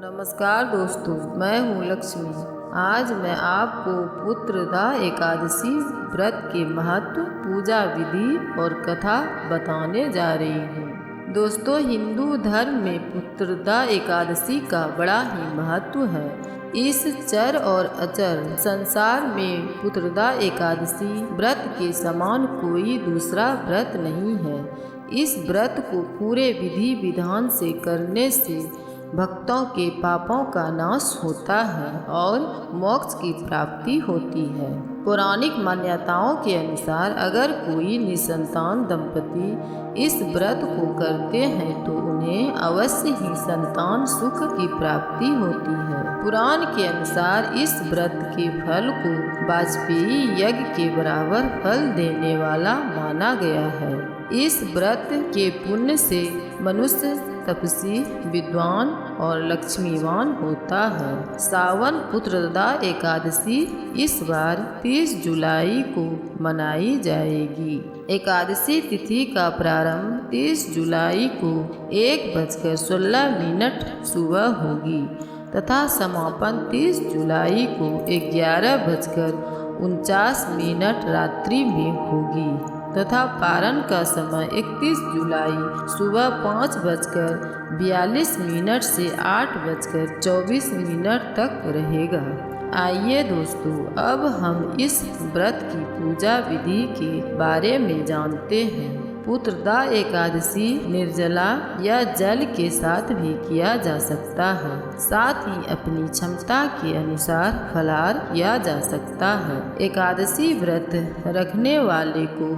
नमस्कार दोस्तों, मैं हूँ लक्ष्मी। आज मैं आपको पुत्रदा एकादशी व्रत के महत्व, पूजा विधि और कथा बताने जा रही हूँ। दोस्तों, हिंदू धर्म में पुत्रदा एकादशी का बड़ा ही महत्व है। इस चर और अचर संसार में पुत्रदा एकादशी व्रत के समान कोई दूसरा व्रत नहीं है। इस व्रत को पूरे विधि विधान से करने से भक्तों के पापों का नाश होता है और मोक्ष की प्राप्ति होती है। पौराणिक मान्यताओं के अनुसार अगर कोई निसंतान दंपति इस व्रत को करते हैं तो उन्हें अवश्य ही संतान सुख की प्राप्ति होती है। पुराण के अनुसार इस व्रत के फल को वाजपेयी यज्ञ के बराबर फल देने वाला माना गया है। इस व्रत के पुण्य से मनुष्य तपस्वी, विद्वान और लक्ष्मीवान होता है। सावन पुत्रदा एकादशी इस बार 30 जुलाई को मनाई जाएगी। एकादशी तिथि का प्रारंभ 30 जुलाई को 1:16 सुबह होगी तथा समापन 30 जुलाई को 11:49 रात्रि में होगी तथा पारण का समय 31 जुलाई सुबह 5:42 से 8:24 तक रहेगा। आइए दोस्तों, अब हम इस व्रत की पूजा विधि के बारे में जानते हैं। पुत्रदा एकादशी निर्जला या जल के साथ भी किया जा सकता है। साथ ही अपनी क्षमता के अनुसार फलाहार किया जा सकता है। एकादशी व्रत रखने वाले को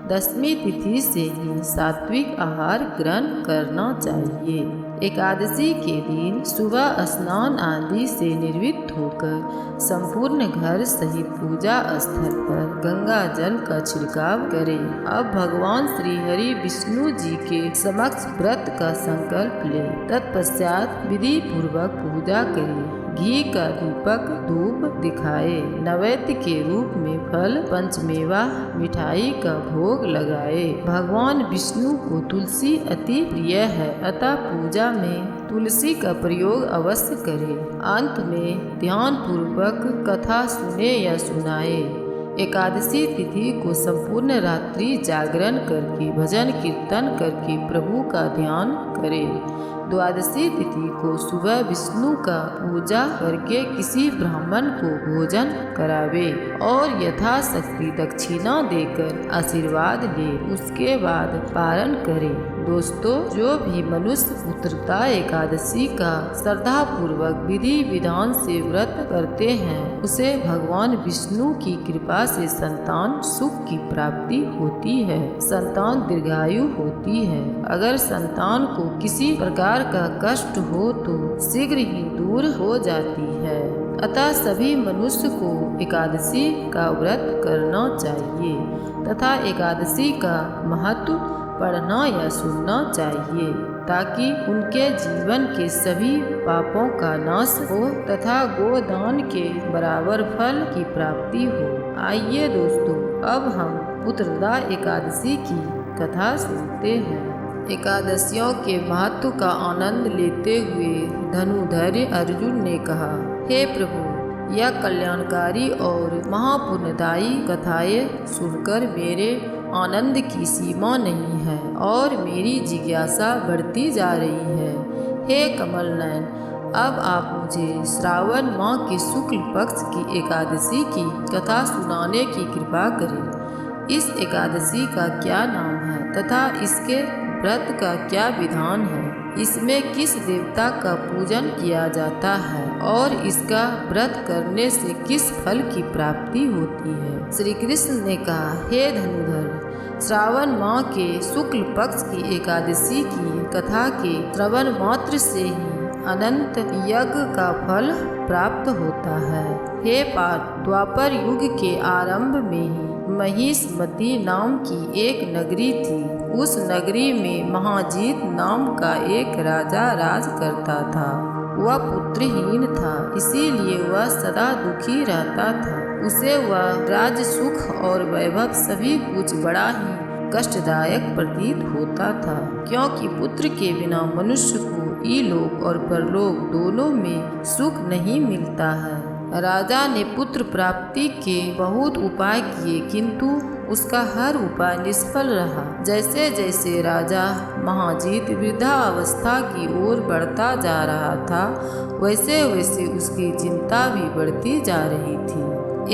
दशमी तिथि से ही सात्विक आहार ग्रहण करना चाहिए। एकादशी के दिन सुबह स्नान आदि से निवृत्त होकर संपूर्ण घर सहित पूजा स्थल पर गंगा जल का छिड़काव करें। अब भगवान श्री हरि विष्णु जी के समक्ष व्रत का संकल्प ले। तत्पश्चात विधि पूर्वक पूजा करें। घी का दीपक धूप दिखाए। नैवेद्य के रूप में फल, पंचमेवा, मिठाई का भोग लगाए। भगवान विष्णु को तुलसी अति प्रिय है, अतः पूजा में तुलसी का प्रयोग अवश्य करें। अंत में ध्यान पूर्वक कथा सुने या सुनाए। एकादशी तिथि को संपूर्ण रात्रि जागरण करके भजन कीर्तन करके प्रभु का ध्यान करें। द्वादशी तिथि को सुबह विष्णु का पूजा करके किसी ब्राह्मण को भोजन करावे और यथाशक्ति दक्षिणा देकर आशीर्वाद ले। उसके बाद पारण करे। दोस्तों, जो भी मनुष्य पुत्रदा एकादशी का श्रद्धा पूर्वक विधि विधान से व्रत करते हैं उसे भगवान विष्णु की कृपा से संतान सुख की प्राप्ति होती है। संतान दीर्घायु होती है। अगर संतान को किसी प्रकार का कष्ट हो तो शीघ्र ही दूर हो जाती है। अतः सभी मनुष्य को एकादशी का व्रत करना चाहिए तथा एकादशी का महत्व पढ़ना या सुनना चाहिए ताकि उनके जीवन के सभी पापों का नाश हो तथा गोदान के बराबर फल की प्राप्ति हो। आइए दोस्तों, अब हम पुत्रदा एकादशी की कथा सुनते हैं। एकादशियों के महत्व का आनंद लेते हुए धनुधर अर्जुन ने कहा, हे प्रभु, यह कल्याणकारी और महापुण्यदायी कथाएं सुनकर मेरे आनंद की सीमा नहीं है और मेरी जिज्ञासा बढ़ती जा रही है। हे कमल नयन, अब आप मुझे श्रावण माह के शुक्ल पक्ष की एकादशी की कथा सुनाने की कृपा करें। इस एकादशी का क्या नाम है तथा इसके व्रत का क्या विधान है? इसमें किस देवता का पूजन किया जाता है और इसका व्रत करने से किस फल की प्राप्ति होती है? श्री कृष्ण ने कहा, हे धनुधर, श्रावण माह के शुक्ल पक्ष की एकादशी की कथा के श्रवण मात्र से ही अनंत यज्ञ का फल प्राप्त होता है। हे पार्थ, द्वापर युग के आरंभ में ही महिष्मती नाम की एक नगरी थी। उस नगरी में महाजीत नाम का एक राजा राज करता था। वह पुत्रहीन था, इसीलिए वह सदा दुखी रहता था। उसे वह राज सुख और वैभव सभी कुछ बड़ा ही कष्टदायक प्रतीत होता था, क्योंकि पुत्र के बिना मनुष्य को इलोक और परलोक दोनों में सुख नहीं मिलता है। राजा ने पुत्र प्राप्ति के बहुत उपाय किए, किंतु उसका हर उपाय निष्फल रहा। जैसे जैसे राजा महाजीत वृद्धावस्था की ओर बढ़ता जा रहा था, वैसे वैसे उसकी चिंता भी बढ़ती जा रही थी।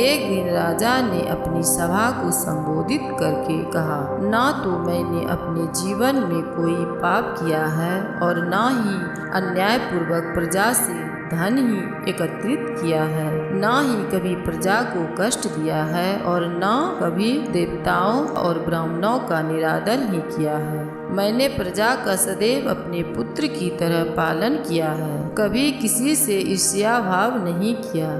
एक दिन राजा ने अपनी सभा को संबोधित करके कहा, ना तो मैंने अपने जीवन में कोई पाप किया है और ना ही अन्यायपूर्वक प्रजा से धन ही एकत्रित किया है, ना ही कभी प्रजा को कष्ट दिया है और ना कभी देवताओं और ब्राह्मणों का निरादर ही किया है। मैंने प्रजा का सदैव अपने पुत्र की तरह पालन किया है, कभी किसी से ईर्ष्या भाव नहीं किया,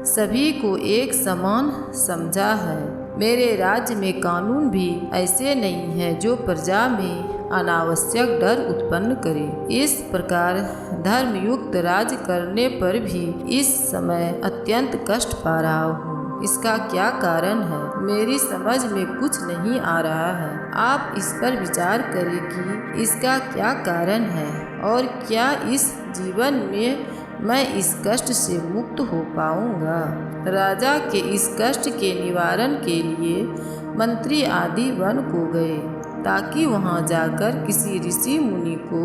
सभी को एक समान समझा है। मेरे राज्य में कानून भी ऐसे नहीं है जो प्रजा में अनावश्यक डर उत्पन्न करे। इस प्रकार धर्मयुक्त राज्य करने पर भी इस समय अत्यंत कष्ट पा रहा हूँ। इसका क्या कारण है, मेरी समझ में कुछ नहीं आ रहा है। आप इस पर विचार करें कि इसका क्या कारण है और क्या इस जीवन में मैं इस कष्ट से मुक्त हो पाऊंगा। राजा के इस कष्ट के निवारण के लिए मंत्री आदि वन को गए, ताकि वहां जाकर किसी ऋषि मुनि को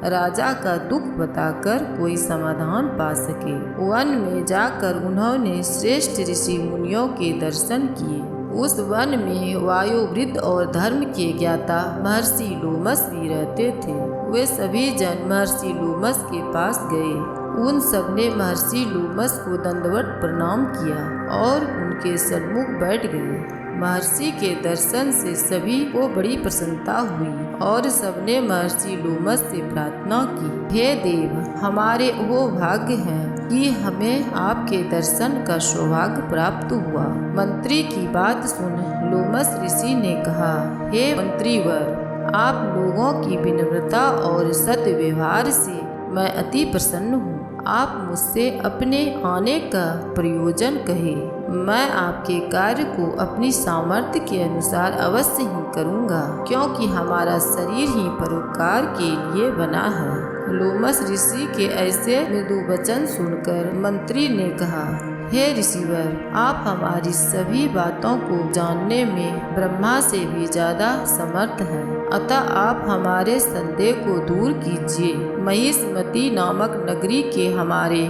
राजा का दुख बताकर कोई समाधान पा सके। वन में जाकर उन्होंने श्रेष्ठ ऋषि मुनियों के दर्शन किए। उस वन में वायुवृद्ध और धर्म के ज्ञाता महर्षि लोमस भी रहते थे। वे सभी जन महर्षि लोमस के पास गए। उन सबने महर्षि लोमस को दंडवत प्रणाम किया और उनके सन्मुख बैठ गए। महर्षि के दर्शन से सभी को बड़ी प्रसन्नता हुई और सबने महर्षि लोमस से प्रार्थना की, हे देव, हमारे वो भाग्य हैं कि हमें आपके दर्शन का सौभाग्य प्राप्त हुआ। मंत्री की बात सुन लोमस ऋषि ने कहा, हे मंत्रीवर, आप लोगों की विनम्रता और सत्य व्यवहार से मैं अति प्रसन्न हूँ। आप मुझसे अपने आने का प्रयोजन कहे, मैं आपके कार्य को अपनी सामर्थ्य के अनुसार अवश्य ही करूँगा, क्योंकि हमारा शरीर ही परोपकार के लिए बना है। लोमस ऋषि के ऐसे मृदु वचन सुनकर मंत्री ने कहा, हे ऋषिवर, आप हमारी सभी बातों को जानने में ब्रह्मा से भी ज्यादा समर्थ हैं, अतः आप हमारे संदेह को दूर कीजिए। महिष्मती नामक नगरी के हमारे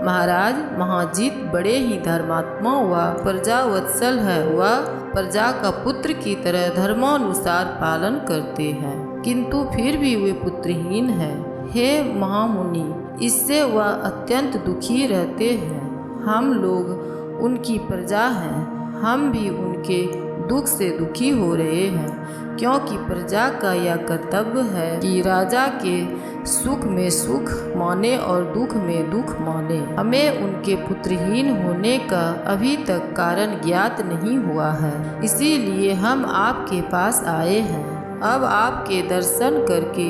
महाराज महाजीत बड़े ही धर्मात्मा व प्रजावत्सल है। वह प्रजा का पुत्र की तरह धर्मानुसार पालन करते हैं, किंतु फिर भी वे पुत्रहीन हैं। हे महामुनि, इससे वह अत्यंत दुखी रहते हैं। हम लोग उनकी प्रजा हैं, हम भी उनके दुख से दुखी हो रहे हैं, क्योंकि प्रजा का यह कर्तव्य है कि राजा के सुख में सुख माने और दुख में दुख माने। हमें उनके पुत्रहीन होने का अभी तक कारण ज्ञात नहीं हुआ है, इसीलिए हम आपके पास आए हैं। अब आपके दर्शन करके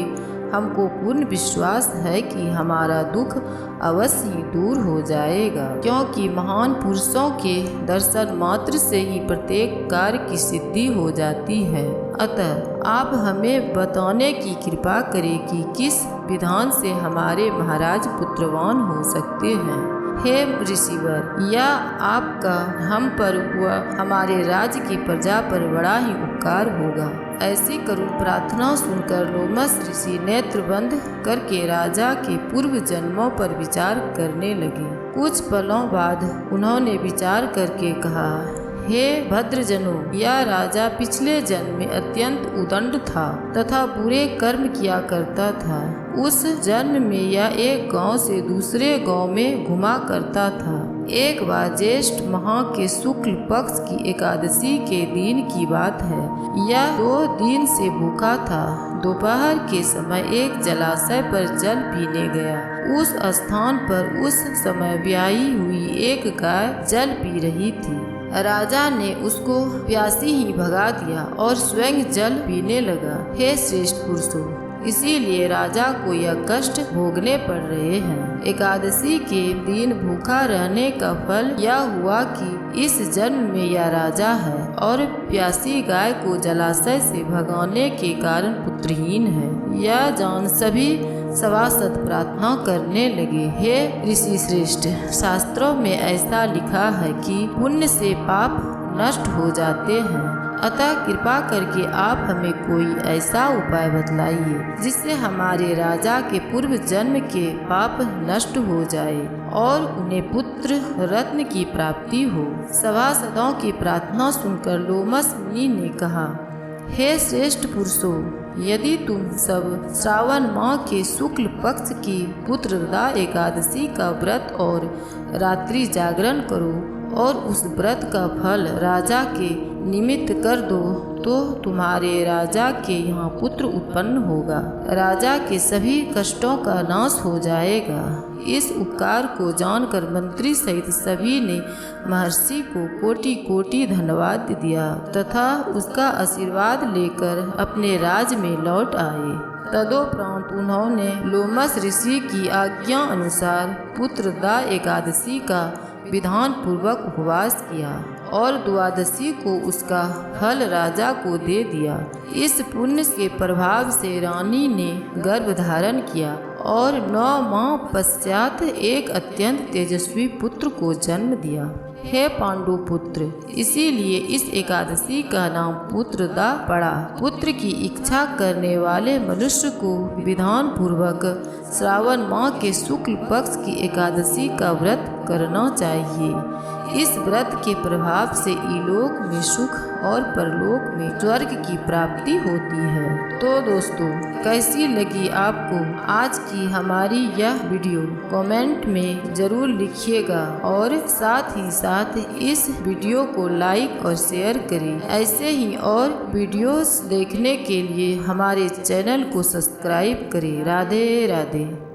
हमको पूर्ण विश्वास है कि हमारा दुख अवश्य ही दूर हो जाएगा, क्योंकि महान पुरुषों के दर्शन मात्र से ही प्रत्येक कार्य की सिद्धि हो जाती है। अतः आप हमें बताने की कृपा करें कि किस विधान से हमारे महाराज पुत्रवान हो सकते हैं। हे ऋषिवर, यह आपका हम पर हुआ हमारे राज्य की प्रजा पर बड़ा ही उपकार होगा। ऐसी करुण प्रार्थना सुनकर लोमस ऋषि नेत्र बंद करके राजा के पूर्व जन्मों पर विचार करने लगे। कुछ पलों बाद उन्होंने विचार करके कहा, हे भद्रजनों, यह राजा पिछले जन्म में अत्यंत उदंड था तथा बुरे कर्म किया करता था। उस जन्म में यह एक गांव से दूसरे गांव में घुमा करता था। एक बार ज्येष्ठ माह के शुक्ल पक्ष की एकादशी के दिन की बात है। यह 2 दिन से भूखा था। दोपहर के समय एक जलाशय पर जल पीने गया। उस स्थान पर उस समय ब्याही हुई एक गाय जल पी रही थी। राजा ने उसको प्यासी ही भगा दिया और स्वयं जल पीने लगा। हे श्रेष्ठ पुरुषों, इसीलिए राजा को यह कष्ट भोगने पड़ रहे हैं। एकादशी के दिन भूखा रहने का फल यह हुआ कि इस जन्म में यह राजा है और प्यासी गाय को जलाशय से भगाने के कारण पुत्रहीन है। यह जान सभी सभासद प्रार्थना करने लगे, हे ऋषि श्रेष्ठ, शास्त्रों में ऐसा लिखा है कि पुण्य से पाप नष्ट हो जाते हैं, अतः कृपा करके आप हमें कोई ऐसा उपाय बतलाइए जिससे हमारे राजा के पूर्व जन्म के पाप नष्ट हो जाए और उन्हें पुत्र रत्न की प्राप्ति हो। सभासदों की प्रार्थना सुनकर लोमस मुनि ने कहा, हे श्रेष्ठ पुरुषों, यदि तुम सब श्रावण माह के शुक्ल पक्ष की पुत्रदा एकादशी का व्रत और रात्रि जागरण करो और उस व्रत का फल राजा के निमित्त कर दो तो तुम्हारे राजा के यहाँ पुत्र उत्पन्न होगा, राजा के सभी कष्टों का नाश हो जाएगा। इस उपकार को जानकर मंत्री सहित सभी ने महर्षि को कोटि कोटि धन्यवाद दिया तथा उसका आशीर्वाद लेकर अपने राज में लौट आए। तदोपरांत उन्होंने लोमस ऋषि की आज्ञा अनुसार पुत्रदा एकादशी का विधान पूर्वक उपवास किया और द्वादशी को उसका फल राजा को दे दिया। इस पुण्य के प्रभाव से रानी ने गर्भ धारण किया और 9 माह पश्चात एक अत्यंत तेजस्वी पुत्र को जन्म दिया। हे पांडु पुत्र, इसीलिए इस एकादशी का नाम पुत्रदा पड़ा। पुत्र की इच्छा करने वाले मनुष्य को विधान पूर्वक श्रावण माह के शुक्ल पक्ष की एकादशी का व्रत करना चाहिए। इस व्रत के प्रभाव से इलोक में सुख और परलोक में स्वर्ग की प्राप्ति होती है। तो दोस्तों, कैसी लगी आपको आज की हमारी यह वीडियो कमेंट में जरूर लिखिएगा और साथ ही साथ इस वीडियो को लाइक और शेयर करें। ऐसे ही और वीडियोस देखने के लिए हमारे चैनल को सब्सक्राइब करें। राधे राधे।